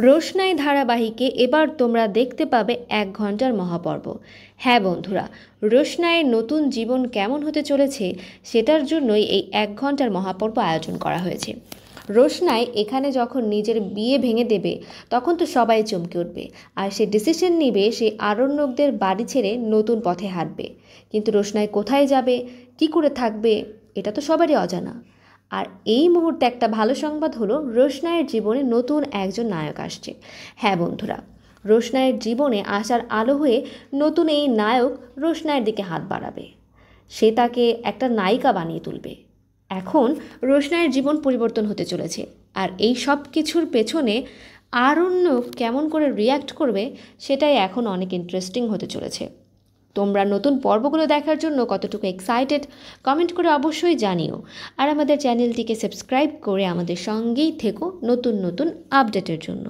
রোশনাই ধারাবাহিকে এবার তোমরা দেখতে পাবে 1 ঘন্টার মহাপর্ব। হ্যাঁ বন্ধুরা, রোশনাইয়ের নতুন জীবন কেমন হতে চলেছে সেটার জন্যই এই 1 ঘন্টার মহাপর্ব আয়োজন করা হয়েছে। রোশনাই এখানে যখন নিজের বিয়ে ভেঙে দেবে তখন তো সবাই চমকে উঠবে, আর সে ডিসিশন নিবে সে আরণ্যকদের বাড়ি ছেড়ে নতুন পথে হাঁটবে। কিন্তু রোশনাই কোথায় যাবে, কী করে থাকবে, এটা তো সবারই অজানা। আর এই মুহূর্তে একটা ভালো সংবাদ হলো, রোশনাইয়ের জীবনে নতুন একজন নায়ক আসছে। হ্যাঁ বন্ধুরা, রোশনাইয়ের জীবনে আসার আলো হয়ে নতুন এই নায়ক রোশনাইয়ের দিকে হাত বাড়াবে। সে তাকে একটা নায়িকা বানিয়ে তুলবে। এখন রোশনাইয়ের জীবন পরিবর্তন হতে চলেছে, আর এই সব কিছুর পেছনে আরণ্যক কেমন করে রিয়্যাক্ট করবে সেটাই এখন অনেক ইন্টারেস্টিং হতে চলেছে। তোমরা নতুন পর্বগুলো দেখার জন্য কতটুকু এক্সাইটেড কমেন্ট করে অবশ্যই জানিও। আর আমাদের চ্যানেলটিকে সাবস্ক্রাইব করে আমাদের সঙ্গেই থেকো নতুন নতুন আপডেটের জন্য।